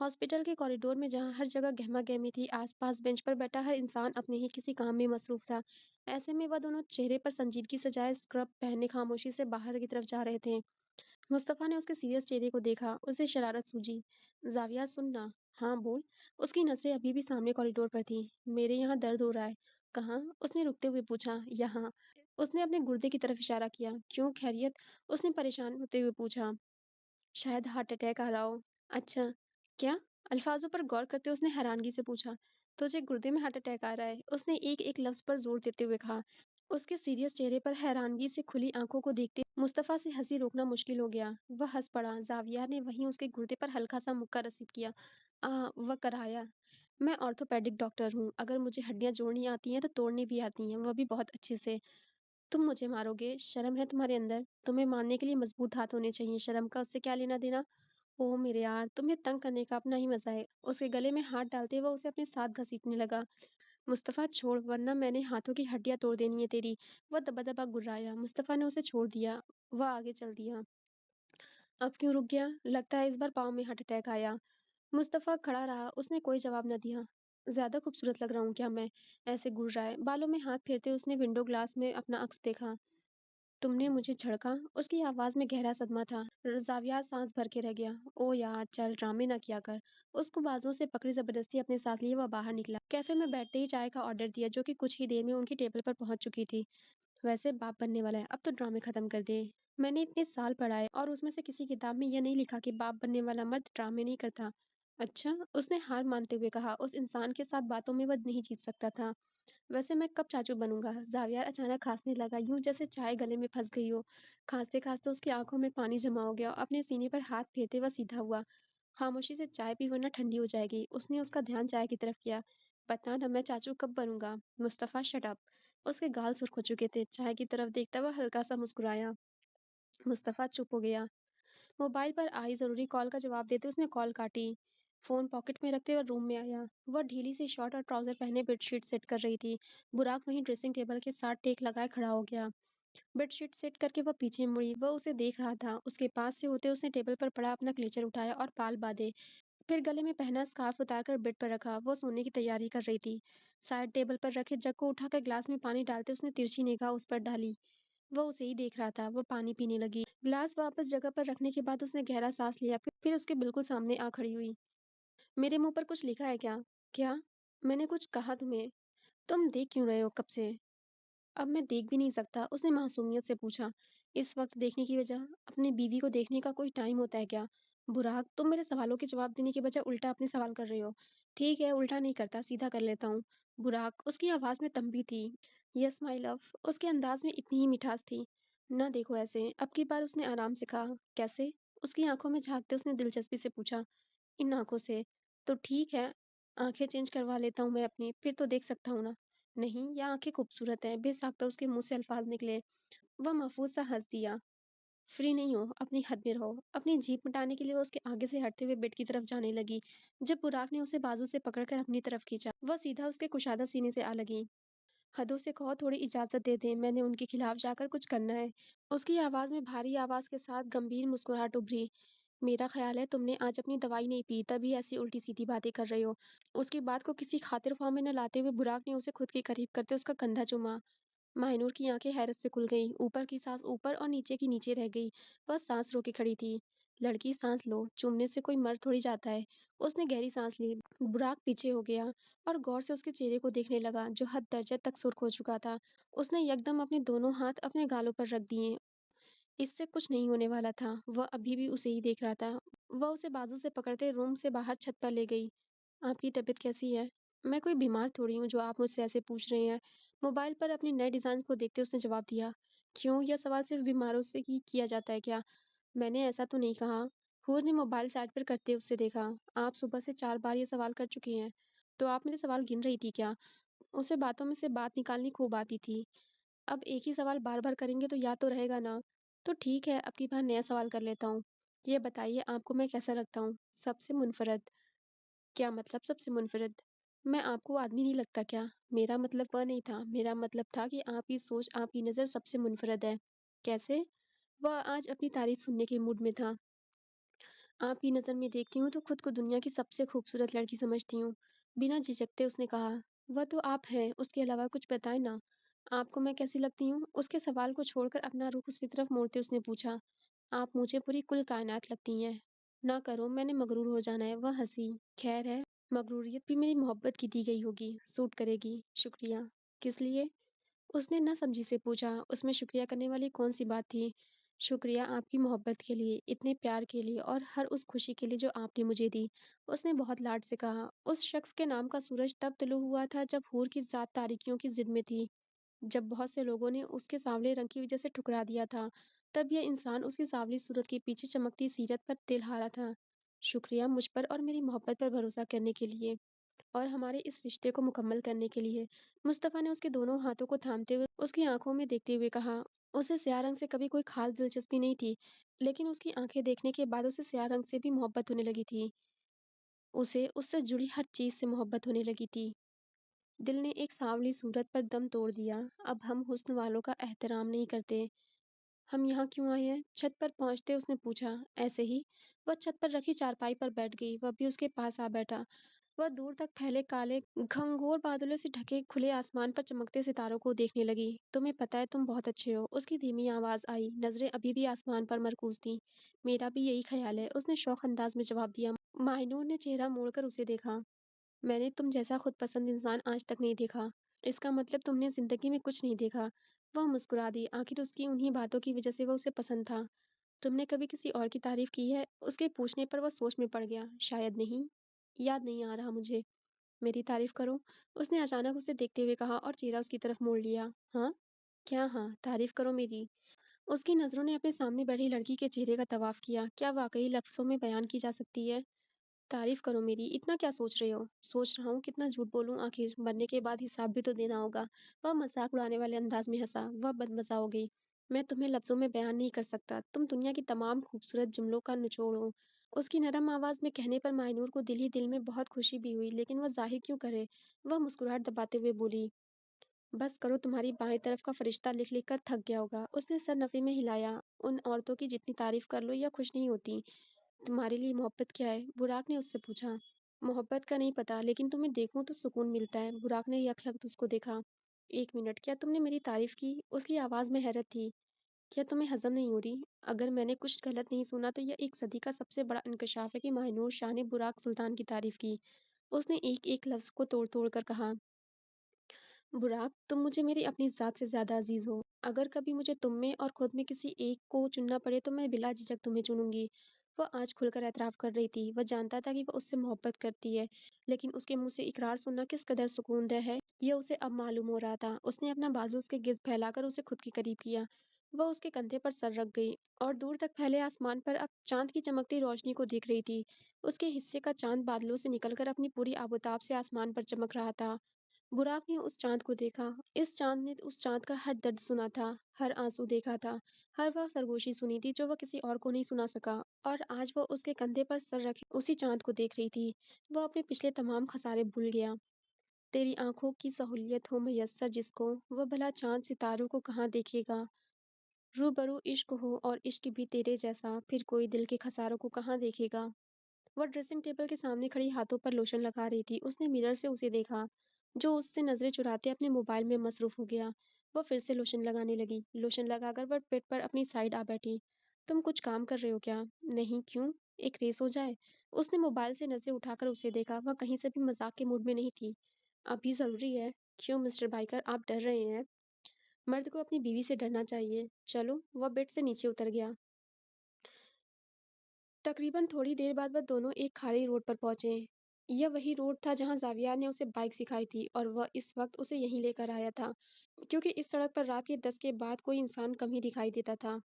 Hospital के corridor में जहाँ हर जगह गहमा-गहमी थी, आस-पास बेंच पर बैठा हर इंसान अपने ही किसी काम में मसरूफ था। ऐसे में वह दोनों चेहरे पर संजीदगी सजाए स्क्रब पहने खामोशी से बाहर की तरफ जा रहे थे। मुस्तफ़ा ने उसके सीरियस चेहरे को देखा, उसे शरारत सूझी। "ज़ाविया सुन ना।" "हाँ, बोल।" उसकी नज़रें अभी भी सामने कॉरिडोर पर थीं। "मेरे यहाँ दर्द हो रहा है।" "कहाँ?" उसने रुकते हुए पूछा। "यहाँ।" उसने अपने गुर्दे की तरफ इशारा किया। "क्यों, खैरियत?" उसने परेशान होते हुए पूछा। शायद हार्ट अटैक आ रहा हो। अच्छा, क्या? अल्फाजों पर गौर करते उसने हैरानगी से पूछा। तुझे गुर्दे में हार्ट अटैक आ रहा है? उसने एक-एक लफ्ज़ पर जोर देते हुए कहा। उसके सीरियस चेहरे पर हैरानगी से खुली आंखों को देखते मुस्तफ़ा से हंसी रोकना मुश्किल हो गया। वह हंस पड़ा। ज़ाविया ने वहीं उसके गुर्दे पर हल्का-सा मुक्का रसीद किया। वह कराया। मैं ऑर्थोपेडिक डॉक्टर हूँ। अगर मुझे हड्डियाँ जोड़नी आती हैं तो तोड़नी भी आती हैं, वो भी बहुत अच्छे से। तुम मुझे मारोगे? शर्म है तुम्हारे अंदर? तुम्हें मारने के लिए मज़बूत हाथ होने चाहिए, शर्म का उससे क्या लेना-देना? ओह मेरे यार! तुम्हें तंग करने का अपना ही मज़ा है। उसके गले में हाथ डालते हुए उसे अपने साथ घसीटने लगा। मुस्तफ़ा छोड़ वरना मैंने हाथों की हड्डियाँ तोड़ देनी है तेरी। वह दबा-दबा गुर्राया। मुस्तफ़ा ने उसे छोड़ दिया। वह आगे चल दिया। अब क्यों रुक गया? लगता है इस बार पाँव में हार्ट अटैक आया। मुस्तफ़ा खड़ा रहा। उसने कोई जवाब न दिया। ज़्यादा खूबसूरत लग रहा हूँ क्या मैं? ऐसे गुर्राए। बालों में हाथ फेरते उसने विंडो ग्लास में अपना अक्स देखा। तुमने मुझे झड़का? उसकी आवाज़ में गहरा सदमा था। ज़ावियार साँस भर के रह गया। ओह यार! चल ड्रामे ना किया कर। उसको बाजुओं से पकड़ी ज़बरदस्ती अपने साथ लिए वह बाहर निकला। कैफ़े में बैठते ही चाय का ऑर्डर दिया जो कि कुछ ही देर में उनकी टेबल पर पहुँच चुकी थी। वैसे बाप बनने वाला है, अब तो ड्रामे खत्म कर दे। मैंने इतने साल पढ़ाए और उसमें से किसी किताब में यह नहीं लिखा कि बाप बनने वाला मर्द ड्रामे नहीं करता। अच्छा, उसने हार मानते हुए कहा, उस इंसान के साथ बातों में वह नहीं जीत सकता था। वैसे मैं कब चाचू बनूँगा? ज़ाविया अचानक खाँसने लगा, यूँ जैसे चाय गले में फँस गई हो। खाँसते-खाँसते उसकी आँखों में पानी जमा हो गया और अपने सीने पर हाथ फेरते वह सीधा हुआ। खामोशी से चाय पी वरना ठंडी हो जाएगी। उसने उसका ध्यान चाय की तरफ किया। बता ना मैं चाचू कब बनूँगा? Mustafa shut up. उसके गाल सुर्ख हो चुके थे। चाय की तरफ देखता वह हल्का-सा मुस्कुराया। मुस्तफ़ा चुप हो गया। मोबाइल पर आई ज़रूरी कॉल का जवाब देते उसने कॉल काटी। फ़ोन पॉकेट में रखते हुए रूम में आया। वह ढीली सी शर्ट और ट्राउज़र पहने बेडशीट सेट कर रही थी। बुराक वहीं ड्रेसिंग टेबल के साथ टेक लगाए खड़ा हो गया। बेडशीट सेट करके वह पीछे मुड़ी। वह उसे देख रहा था। उसके पास से होते उसने टेबल पर पड़ा अपना क्लेचर उठाया और पाल बाँधे। फिर गले में पहना स्कार्फ उतारकर बेड पर रखा। वो सोने की तैयारी कर रही थी। साइड टेबल पर रखे जग को उठाकर ग्लास में पानी डालते उसने तिरछी निगाह उस पर डाली। वो उसे ही देख रहा था। वो पानी पीने लगी। ग्लास वापस जगह पर रखने के बाद उसने गहरा सांस लिया। फिर उसके बिल्कुल सामने आ खड़ी हुई। मेरे मुँह पर कुछ लिखा है क्या? क्या? मैंने कुछ कहा तुम्हें? तुम देख क्यों रहे हो कब से? अब मैं देख भी नहीं सकता, उसने मासूमियत से पूछा। इस वक़्त देखने की वजह अपनी बीवी को देखने का कोई टाइम होता है क्या? बुराक, तुम मेरे सवालों के जवाब देने के बजाय उल्टा अपने सवाल कर रहे हो। ठीक है, उल्टा नहीं करता, सीधा कर लेता हूँ। बुराक, उसकी आवाज़ में तंबी थी। यस माय लव, उसके अंदाज़ में इतनी ही मिठास थी। ना देखो ऐसे, अब की बार उसने आराम से कहा। कैसे? उसकी आँखों में झाँकते उसने दिलचस्पी से पूछा। इन आँखों से। तो ठीक है, आँखें चेंज करवा लेता हूँ मैं अपनी, फिर तो देख सकता हूँ ना? नहीं, ये आँखें खूबसूरत हैं, बेसाख्ता उसके मुँह से अल्फ़ाज़ निकले। वह महफ़ूज़ सा हँस दिया। फ्री नहीं हो, अपनी हद में रहो। अपनी जीभ मिटाने के लिए वो उसके आगे से हटते हुए बेड की तरफ जाने लगी। जब बुराक ने उसे बाजू से पकड़कर अपनी तरफ खींचा, वह सीधा उसके कुशादा सीने से आ लगी। हदों से कहो थोड़ी इजाज़त दे दें, मैंने उनके खिलाफ जाकर कुछ करना है। उसकी आवाज़ में भारी आवाज़ के साथ गंभीर मुस्कुराहट उभरी। मेरा ख़्याल है तुमने आज अपनी दवाई नहीं पी, तभी ऐसी उल्टी-सीधी बातें कर रहे हो। उसकी बात को किसी ख़ातिर-ख़्वाह में न लाते हुए बुराक ने उसे खुद के करीब करते उसका कंधा चूमा। माहिनूर की आंखें हैरत से खुल गईं। ऊपर की सांस ऊपर और नीचे की नीचे रह गई। वह सांस रोके खड़ी थी। लड़की सांस लो, चूमने से कोई मर थोड़ी जाता है। उसने गहरी सांस ली। बुराक पीछे हो गया और गौर से उसके चेहरे को देखने लगा जो हद दर्जे तक सुर्ख हो चुका था। उसने यकदम अपने दोनों हाथ अपने गालों पर रख दिए। इससे कुछ नहीं होने वाला था। वह अभी भी उसे ही देख रहा था। वह उसे बाजू से पकड़ते रूम से बाहर छत पर ले गई। आपकी तबीयत कैसी है? मैं कोई बीमार थोड़ी हूँ जो आप मुझसे ऐसे पूछ रहे हैं। मोबाइल पर अपने नए डिज़ाइन को देखते उसने जवाब दिया। क्यों? यह सवाल सिर्फ़ बीमारों से ही किया जाता है क्या? मैंने ऐसा तो नहीं कहा। हूर ने मोबाइल साइड पर करते उससे देखा। आप सुबह से 4 बार ये सवाल कर चुकी हैं। तो आप मेरे सवाल गिन रही थी क्या? उसे बातों में से बात निकालनी खूब आती थी। अब एक ही सवाल बार-बार करेंगे तो याद तो रहेगा ना? तो ठीक है, अब की बार नया सवाल कर लेता हूँ। ये बताइए आपको मैं कैसा लगता हूँ? सबसे मुनफ़रद। क्या मतलब सबसे मुनफ़रिद? मैं आपको आदमी नहीं लगता क्या? मेरा मतलब वह नहीं था, मेरा मतलब था कि आपकी सोच, आपकी नज़र सबसे मुनफ़रिद है। कैसे? वह आज अपनी तारीफ़ सुनने के मूड में था। आपकी नज़र में देखती हूँ तो खुद को दुनिया की सबसे खूबसूरत लड़की समझती हूँ। बिना झिझकते उसने कहा, वह तो आप हैं, उसके अलावा कुछ बताएँ ना। आपको मैं कैसी लगती हूँ? उसके सवाल को छोड़कर अपना रुख उसकी तरफ मोड़ते उसने पूछा, आप मुझे पूरी कुल कायनात लगती हैं। ना करो, मैंने मगरूर हो जाना है, वह हँसी। खैर है, मगरूरियत भी मेरी मोहब्बत की दी गई होगी, सूट करेगी। शुक्रिया। किस लिए? उसने नासमझी से पूछा, उसमें शुक्रिया करने वाली कौन-सी बात थी? शुक्रिया आपकी मोहब्बत के लिए, इतने प्यार के लिए और हर उस खुशी के लिए जो आपने मुझे दी। उसने बहुत लाड से कहा। उस शख्स के नाम का सूरज तब तुलू हुआ था जब हूर की ज़ात तारीकियों की ज़िद में थी। जब बहुत से लोगों ने उसके सांवले रंग की वजह से ठुकरा दिया था, तब यह इंसान उसकी सांवली सूरत के पीछे चमकती सीरत पर तिलहारा था। शुक्रिया मुझ पर और मेरी मोहब्बत पर भरोसा करने के लिए। और हमारे इस रिश्ते को मुकम्मल करने के लिए। मुस्तफ़ा ने उसके दोनों हाथों को थामते हुए उसकी आँखों में देखते हुए कहा, उसे स्याह रंग से कभी कोई ख़ास दिलचस्पी नहीं थी, लेकिन उसकी आँखें देखने के बाद उसे स्याह रंग से भी मोहब्बत होने लगी थी। उसे उससे जुड़ी हर चीज़ से मोहब्बत होने लगी थी। दिल ने एक सांवली सूरत पर दम तोड़ दिया। अब हम हुस्न वालों का एहतराम नहीं करते। हम यहाँ क्यों आए हैं? छत पर पहुँचते उसने पूछा। ऐसे ही। वह छत पर रखी चारपाई पर बैठ गई। वह भी उसके पास आ बैठा। वह दूर तक फैले काले घंघोर बादलों से ढके खुले आसमान पर चमकते सितारों को देखने लगी। तुम्हें पता है तुम बहुत अच्छे हो। उसकी धीमी आवाज आई। नजरें अभी भी आसमान पर मरकूज थीं। मेरा भी यही ख्याल है, उसने शौक अंदाज में जवाब दिया। माहिनूर ने चेहरा मोड़कर उसे देखा। मैंने तुम जैसा खुद पसंद इंसान आज तक नहीं देखा। इसका मतलब तुमने जिंदगी में कुछ नहीं देखा। वह मुस्कुरा दी। आखिर उसकी उन्हीं बातों की वजह से वह उसे पसंद था। तुमने कभी किसी और की तारीफ की है? उसके पूछने पर वह सोच में पड़ गया। शायद नहीं। याद नहीं आ रहा मुझे। मेरी तारीफ करो। उसने अचानक उसे देखते हुए कहा और चेहरा उसकी तरफ मोड़ लिया। हाँ? क्या हाँ? तारीफ करो मेरी। उसकी नजरों ने अपने सामने बैठी लड़की के चेहरे का तवाफ किया। क्या वाकई लफ्जों में बयान की जा सकती है? तारीफ करो मेरी, इतना क्या सोच रहे हो? सोच रहा हूँ कितना झूठ बोलूं, आखिर मरने के बाद हिसाब भी तो देना होगा। वह मजाक उड़ाने वाले अंदाज में हंसा। वह बदमजा हो गई। मैं तुम्हें लफ्जों में बयान नहीं कर सकता। तुम दुनिया की तमाम खूबसूरत जुमलों का निचोड़ हो। उसकी नरम आवाज में कहने पर माहिनूर को दिल ही दिल में बहुत खुशी भी हुई, लेकिन वह जाहिर क्यों करे। वह मुस्कुराहट दबाते हुए बोली, बस करो, तुम्हारी बाएं तरफ का फरिश्ता लिख लिख कर थक गया होगा। उसने सर नफी में हिलाया। उन औरतों की जितनी तारीफ कर लो या खुश नहीं होती। तुम्हारे लिए मोहब्बत क्या है? बुराक ने उससे पूछा। मोहब्बत का नहीं पता, लेकिन तुम्हें देखूं तो सुकून मिलता है। बुराक ने यकलखत उसको देखा। एक मिनट, क्या तुमने मेरी तारीफ की? उसकी आवाज में हैरत थी। क्या तुम्हें हजम नहीं हो रही? अगर मैंने कुछ गलत नहीं सुना तो यह एक सदी का सबसे बड़ा इंकशाफ है कि माहिनूर शाह ने बुराक सुल्तान की तारीफ की। उसने एक एक लफ्ज को तोड़ तोड़ कर कहा। बुराक, तुम मुझे मेरी अपनी ज़ात से ज़्यादा अज़ीज़ हो। अगर कभी मुझे तुम में और खुद में किसी एक को चुनना पड़े तो मैं बिला झिझक तुम्हें चुनूँगी। वह आज खुलकर एतराफ़ कर रही थी। वह जानता था कि वह उससे मोहब्बत करती है, लेकिन उसके मुँह से इकरार सुनना किस कदर सुकूनदह है, यह उसे अब मालूम हो रहा था। उसने अपना बाजू उसके गिर्द फैलाकर उसे खुद के करीब किया। वह उसके कंधे पर सर रख गई और दूर तक फैले आसमान पर अब चाँद की चमकती रोशनी को देख रही थी। उसके हिस्से का चाँद बादलों से निकलकर अपनी पूरी आबोताब से आसमान पर चमक रहा था। बुराक ने उस चाँद को देखा। इस चाँद ने उस चाँद का हर दर्द सुना था, हर आँसू देखा था, हर वह सरगोशी सुनी थी जो वह किसी और को नहीं सुना सका। और आज वह उसके कंधे पर सर रखे उसी चाँद को देख रही थी। वह अपने पिछले तमाम खसारे भूल गया। तेरी आँखों की सहूलियत हो मयस्सर जिसको, वह भला चाँद सितारों को कहाँ देखेगा। रूबरू इश्क हो और इश्क भी तेरे जैसा, फिर कोई दिल के खसारों को कहाँ देखेगा। वह ड्रेसिंग टेबल के सामने खड़ी हाथों पर लोशन लगा रही थी। उसने मिरर से उसे देखा, जो उससे नजरें चुराते अपने मोबाइल में मसरूफ हो गया। वह फिर से लोशन लगाने लगी। लोशन लगाकर वह बेड पर अपनी साइड आ बैठी। तुम कुछ काम कर रहे हो क्या? नहीं, क्यों? एक रेस हो जाए। उसने मोबाइल से नजरें उठाकर उसे देखा। वह कहीं से भी मजाक के मूड में नहीं थी। अभी जरूरी है। क्यों मिस्टर बाइकर, आप डर रहे हैं? मर्द को अपनी बीवी से डरना चाहिए। चलो। वह बेड से नीचे उतर गया। तकरीबन थोड़ी देर बाद वह दोनों एक खाली रोड पर पहुंचे। यह वही रोड था जहां जाविया ने उसे बाइक सिखाई थी और वह इस वक्त उसे यहीं लेकर आया था, क्योंकि इस सड़क पर रात के 10 के बाद कोई इंसान कम ही दिखाई देता था।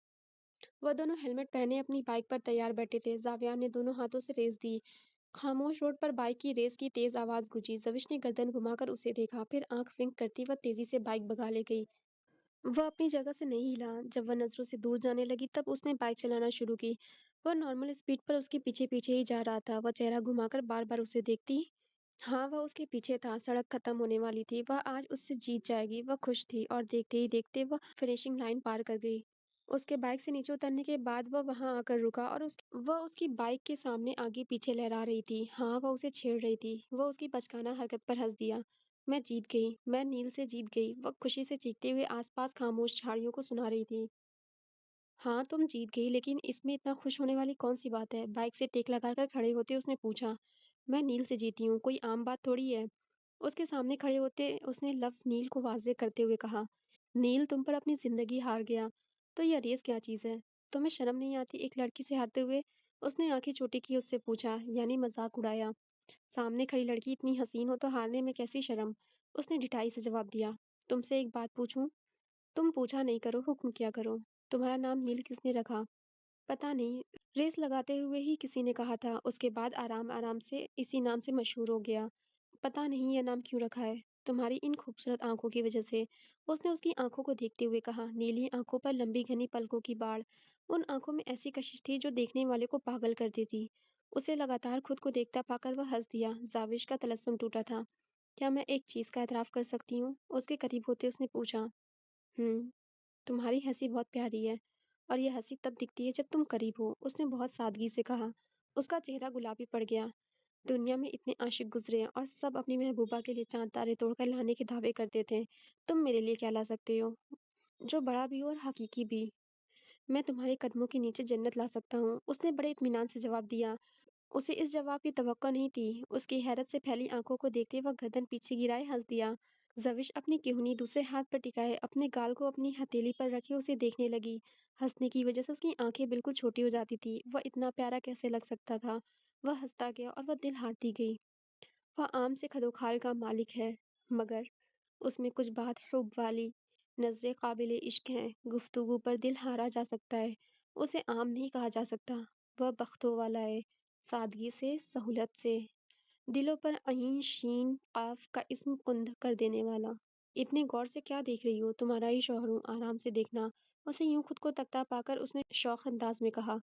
वह दोनों हेलमेट पहने अपनी बाइक पर तैयार बैठे थे। जाविया ने दोनों हाथों से रेस दी। खामोश रोड पर बाइक की रेस की तेज आवाज गूंजी। जविश ने गर्दन घुमाकर उसे देखा, फिर आंख विंक करती वह तेजी से बाइक भगा ले गई। वह अपनी जगह से नहीं हिला। जब वह नज़रों से दूर जाने लगी तब उसने बाइक चलाना शुरू की। वह नॉर्मल स्पीड पर उसके पीछे-पीछे ही जा रहा था। वह चेहरा घुमाकर बार-बार उसे देखती। हाँ, वह उसके पीछे था। सड़क खत्म होने वाली थी। वह आज उससे जीत जाएगी। वह खुश थी और देखते ही देखते वह फिनिशिंग लाइन पार कर गई। उसके बाइक से नीचे उतरने के बाद वह वहाँ आकर रुका और वह उसकी बाइक के सामने आगे-पीछे लहरा रही थी। हाँ, वह उसे छेड़ रही थी। वह उसकी बचकाना हरकत पर हँस दिया। मैं जीत गई, मैं नील से जीत गई। वह खुशी से चीखते हुए आस-पास खामोश झाड़ियों को सुना रही थी। हाँ, तुम जीत गई, लेकिन इसमें इतना खुश होने वाली कौन-सी बात है? बाइक से टेक लगाकर खड़े होते उसने पूछा। मैं नील से जीती हूँ, कोई आम बात थोड़ी है। उसके सामने खड़े होते उसने लफ्ज़ नील को वाज़ेह करते हुए कहा, "नील तुम पर अपनी ज़िंदगी हार गया, तो यह रेस क्या चीज़ है? तुम्हें शर्म नहीं आती एक लड़की से हारते हुए?" उसने आँखें छोटी की उससे पूछा, यानी मज़ाक उड़ाया। सामने खड़ी लड़की इतनी हसीन हो तो हारने में कैसी शर्म? उसने ढिठाई से जवाब दिया, "तुमसे एक बात पूछूँ?" "तुम पूछा नहीं करो, हुक्म किया करो। तुम्हारा नाम नील किसने रखा?" "पता नहीं, रेस लगाते हुए ही किसी ने कहा था, उसके बाद आराम-आराम से इसी नाम से मशहूर हो गया। पता नहीं यह नाम क्यों रखा है, तुम्हारी इन खूबसूरत आँखों की वजह से।" उसने उसकी आँखों को देखते हुए कहा, नीली आँखों पर लंबी घनी पलकों की बाढ़। उन आँखों में ऐसी कशिश थी जो देखने वाले को पागल कर देती। उसे लगातार खुद को देखता पाकर वह हँस दिया, ज़ाविश का तलस्सुम टूटा था। "क्या मैं एक चीज़ का एतराफ़ कर सकती हूँ?" उसके करीब होते उसने पूछा। "हुँ, तुम्हारी हँसी बहुत प्यारी है, और ये हँसी तब दिखती है जब तुम करीब हो," उसने बहुत सादगी से कहा। उसका चेहरा गुलाबी पड़ गया। दुनिया में इतने आशिक गुज़रे हैं और सब अपनी महबूबा के लिए चाँद-तारे तोड़कर लाने के दावे करते थे। तुम मेरे लिए क्या ला सकते हो? जो बड़ा भी हो और हकीकी भी। मैं तुम्हारे कदमों के नीचे जन्नत ला सकता हूँ, उसने बड़े इत्मीनान से जवाब दिया। उसे इस जवाब की तवक्को नहीं थी। उसकी हैरत से फैली आँखों को देखते वह गर्दन पीछे गिराए हँस दिया। ज़विश अपनी किहुनी दूसरे हाथ पर टिकाए अपने गाल को अपनी हथेली पर रखे उसे देखने लगी। हँसने की वजह से उसकी आँखें बिल्कुल छोटी हो जाती थी। वह इतना प्यारा कैसे लग सकता था? वह हँसता गया और वह दिल हारती गई। वह आम से खदोखाल का मालिक है, मगर उसमें कुछ बात हुब वाली, नज़रें काबिले इश्क हैं, गुफ्तगू पर दिल हारा जा सकता है। उसे आम नहीं कहा जा सकता, वह बख्तों वाला है, सादगी से, सहूलत से, दिलों पर ऐन, शीन, क़ाफ़ का इस्म कुंद कर देने वाला। "इतने गौर से क्या देख रही हो? तुम्हारा ही शौहर हूँ, आराम से देखना।" उसे यूँ खुद को तकता पाकर उसने शौख़ अंदाज़ में कहा।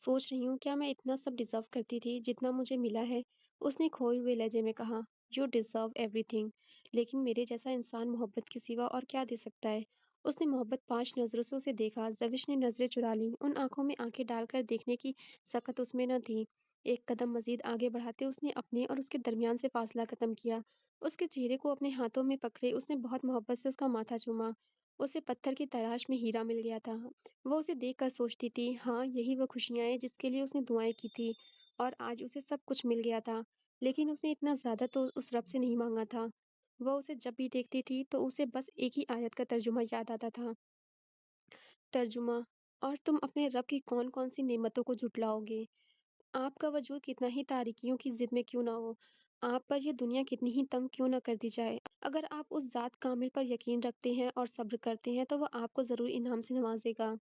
"सोच रही हूँ क्या मैं इतना सब डिज़र्व करती थी, जितना मुझे मिला है?" उसने खोए हुए लहजे में कहा। "यू डिज़र्व एवरीथिंग, लेकिन मेरे जैसा इंसान मोहब्बत के सिवा और क्या दे सकता है?" उसने मोहब्बत 5 नज़रों से उसे देखा। ज़विश ने नज़रें चुरा लीं, उन आँखों में आँखें डालकर देखने की सकत उसमें न थी। एक कदम मज़ीद आगे बढ़ाते उसने अपने और उसके दरमियान से फ़ासला ख़त्म किया। उसके चेहरे को अपने हाथों में पकड़े उसने बहुत मोहब्बत से उसका माथा चूमा। उसे पत्थर की तलाश में हीरा मिल गया था। वो उसे देखकर सोचती थी, हाँ, यही वो खुशियाँ हैं जिसके लिए उसने दुआएँ की थी, और आज उसे सब कुछ मिल गया था। लेकिन उसने इतना ज़्यादा तो उस रब से नहीं माँगा था। वह उसे जब भी देखती थी तो उसे बस एक ही आयत का तर्जुमा याद आता था। तर्जुमा, और तुम अपने रब की कौन-कौन सी नेमतों को झुटलाओगे? आपका वजूद कितना ही तारीकियों की ज़िद में क्यों ना हो, आप पर ये दुनिया कितनी ही तंग क्यों ना कर दी जाए, अगर आप उस ज़ात कामिल पर यकीन रखते हैं और सब्र करते हैं, तो वह आपको ज़रूर इनाम से नवाज़ेगा।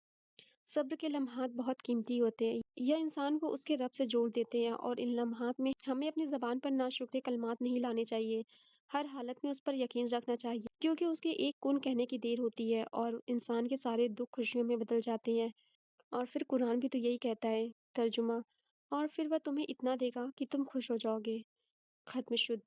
सब्र के लम्हात बहुत कीमती होते हैं। यह इंसान को उसके रब से जोड़ देते हैं, और इन लम्हात में हमें अपनी ज़बान पर नाशुक्र कलमात नहीं लाने चाहिए। हर हालत में उस पर यकीन रखना चाहिए, क्योंकि उसके एक कून कहने की देर होती है और इंसान के सारे दुःख खुशियों में बदल जाते हैं। और फिर कुरान भी तो यही कहता है। तर्जुमा, और फिर वह तुम्हें इतना देगा कि तुम खुश हो जाओगे। खत्म शुद्ध।